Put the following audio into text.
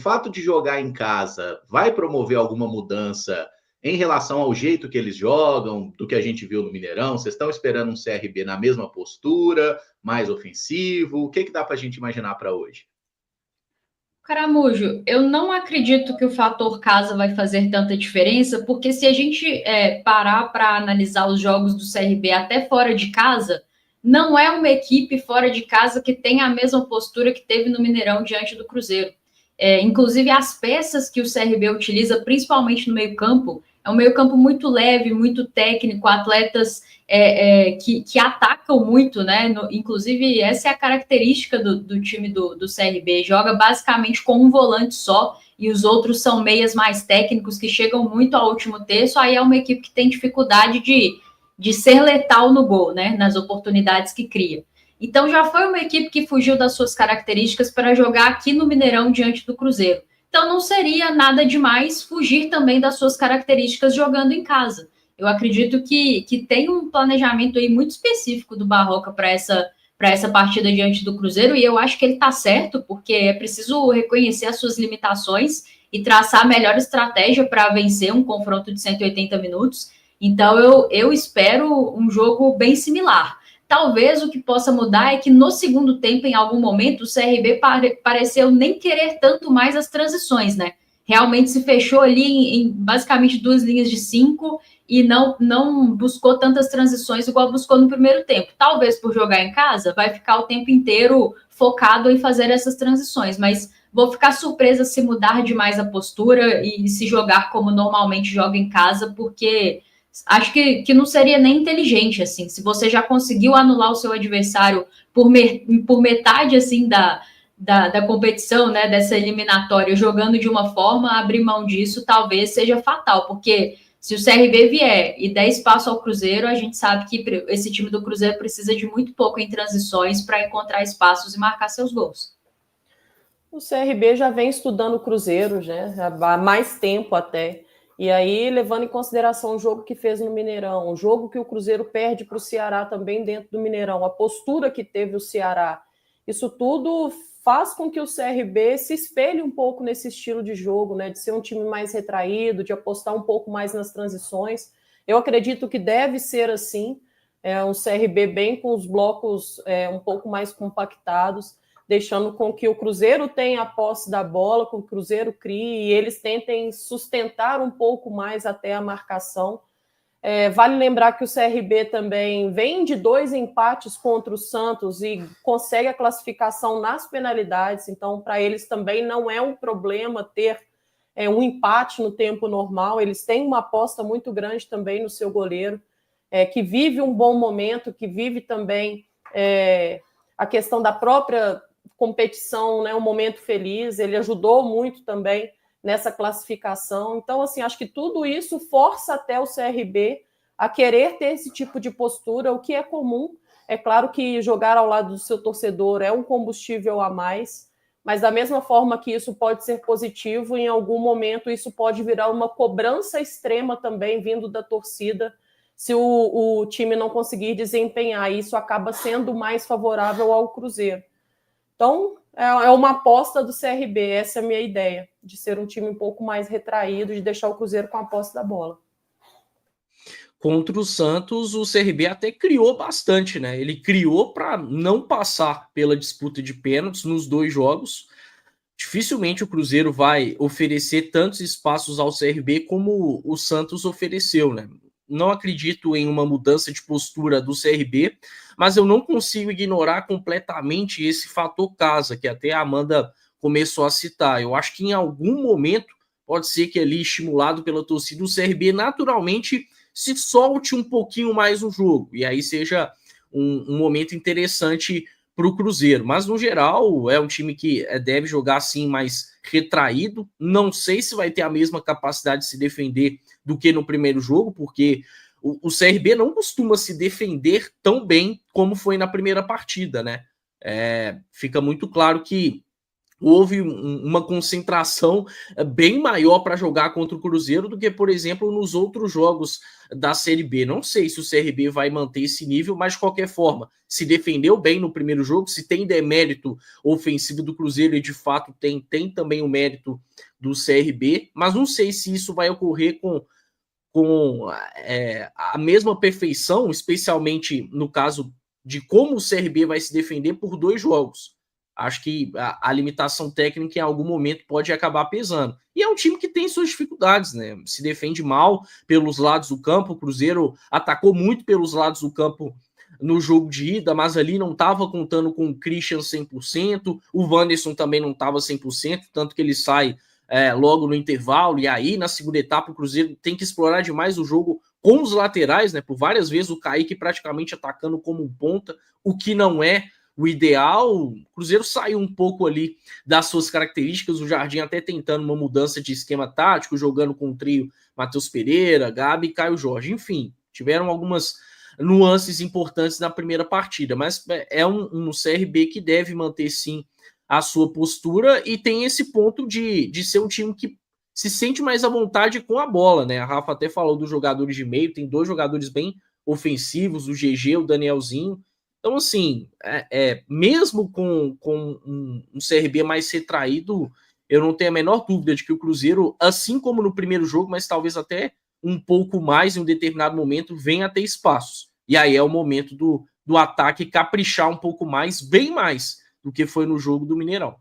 fato de jogar em casa vai promover alguma mudança em relação ao jeito que eles jogam, do que a gente viu no Mineirão? Vocês estão esperando um CRB na mesma postura, mais ofensivo? O que dá para a gente imaginar para hoje? Caramujo, eu não acredito que o fator casa vai fazer tanta diferença, porque se a gente parar para analisar os jogos do CRB até fora de casa, não é uma equipe fora de casa que tem a mesma postura que teve no Mineirão diante do Cruzeiro. Inclusive, as peças que o CRB utiliza, principalmente no meio-campo, é um meio-campo muito leve, muito técnico, atletas que atacam muito, né? Inclusive, essa é a característica do time do CRB. Joga basicamente com um volante só e os outros são meias mais técnicos que chegam muito ao último terço. Aí é uma equipe que tem dificuldade de ser letal no gol, né? Nas oportunidades que cria. Então já foi uma equipe que fugiu das suas características para jogar aqui no Mineirão diante do Cruzeiro. Então não seria nada demais fugir também das suas características jogando em casa. Eu acredito que tem um planejamento aí muito específico do Barroca para essa partida diante do Cruzeiro, e eu acho que ele está certo, porque é preciso reconhecer as suas limitações e traçar a melhor estratégia para vencer um confronto de 180 minutos. Então eu espero um jogo bem similar. Talvez o que possa mudar é que no segundo tempo, em algum momento, o CRB pareceu nem querer tanto mais as transições, né? Realmente se fechou ali em basicamente duas linhas de 5 e não buscou tantas transições igual buscou no primeiro tempo. Talvez por jogar em casa, vai ficar o tempo inteiro focado em fazer essas transições, mas vou ficar surpresa se mudar demais a postura e se jogar como normalmente joga em casa, porque acho que não seria nem inteligente, assim, se você já conseguiu anular o seu adversário por metade, assim, da competição, né, dessa eliminatória, jogando de uma forma, abrir mão disso talvez seja fatal, porque se o CRB vier e der espaço ao Cruzeiro, a gente sabe que esse time do Cruzeiro precisa de muito pouco em transições para encontrar espaços e marcar seus gols. O CRB já vem estudando o Cruzeiro, né, há mais tempo até. E aí, levando em consideração o jogo que fez no Mineirão, o jogo que o Cruzeiro perde para o Ceará também dentro do Mineirão, a postura que teve o Ceará, isso tudo faz com que o CRB se espelhe um pouco nesse estilo de jogo, né, de ser um time mais retraído, de apostar um pouco mais nas transições. Eu acredito que deve ser assim, um CRB bem com os blocos um pouco mais compactados, deixando com que o Cruzeiro tenha a posse da bola, com que o Cruzeiro crie e eles tentem sustentar um pouco mais até a marcação. Vale lembrar que o CRB também vem de 2 empates contra o Santos e consegue a classificação nas penalidades, então para eles também não é um problema ter um empate no tempo normal, eles têm uma aposta muito grande também no seu goleiro, que vive um bom momento, que vive também a questão da própria competição, né, um momento feliz, ele ajudou muito também nessa classificação. Então, assim, acho que tudo isso força até o CRB a querer ter esse tipo de postura, o que é comum. É claro que jogar ao lado do seu torcedor é um combustível a mais, mas da mesma forma que isso pode ser positivo, em algum momento isso pode virar uma cobrança extrema também vindo da torcida, se o time não conseguir desempenhar. Isso acaba sendo mais favorável ao Cruzeiro. Então, é uma aposta do CRB, essa é a minha ideia, de ser um time um pouco mais retraído, de deixar o Cruzeiro com a posse da bola. Contra o Santos, o CRB até criou bastante, né? Ele criou para não passar pela disputa de pênaltis nos 2 jogos. Dificilmente o Cruzeiro vai oferecer tantos espaços ao CRB como o Santos ofereceu, né? Não acredito em uma mudança de postura do CRB, mas eu não consigo ignorar completamente esse fator casa, que até a Amanda começou a citar. Eu acho que em algum momento, pode ser que ali, estimulado pela torcida, o CRB naturalmente se solte um pouquinho mais no jogo, e aí seja um momento interessante para o Cruzeiro, mas no geral é um time que deve jogar assim mais retraído. Não sei se vai ter a mesma capacidade de se defender do que no primeiro jogo, porque o CRB não costuma se defender tão bem como foi na primeira partida, né? Fica muito claro que houve uma concentração bem maior para jogar contra o Cruzeiro do que, por exemplo, nos outros jogos da Série B. Não sei se o CRB vai manter esse nível, mas de qualquer forma, se defendeu bem no primeiro jogo, se tem demérito ofensivo do Cruzeiro, e de fato tem também o mérito do CRB, mas não sei se isso vai ocorrer com a mesma perfeição, especialmente no caso de como o CRB vai se defender por 2 jogos. Acho que a limitação técnica em algum momento pode acabar pesando. E é um time que tem suas dificuldades, né? Se defende mal pelos lados do campo. O Cruzeiro atacou muito pelos lados do campo no jogo de ida, mas ali não estava contando com o Christian 100%. O Wanderson também não estava 100%, tanto que ele sai logo no intervalo. E aí, na segunda etapa, o Cruzeiro tem que explorar demais o jogo com os laterais, né? Por várias vezes o Kaique praticamente atacando como um ponta, o que não é o ideal. O Cruzeiro saiu um pouco ali das suas características, o Jardim até tentando uma mudança de esquema tático, jogando com o trio Matheus Pereira, Gabi e Caio Jorge. Enfim, tiveram algumas nuances importantes na primeira partida, mas é um CRB que deve manter sim a sua postura e tem esse ponto de ser um time que se sente mais à vontade com a bola, né? A Rafa até falou dos jogadores de meio, tem 2 jogadores bem ofensivos, o GG, o Danielzinho. Então, assim, mesmo com um CRB mais retraído, eu não tenho a menor dúvida de que o Cruzeiro, assim como no primeiro jogo, mas talvez até um pouco mais em um determinado momento, venha a ter espaços. E aí é o momento do ataque caprichar um pouco mais, bem mais, do que foi no jogo do Mineirão.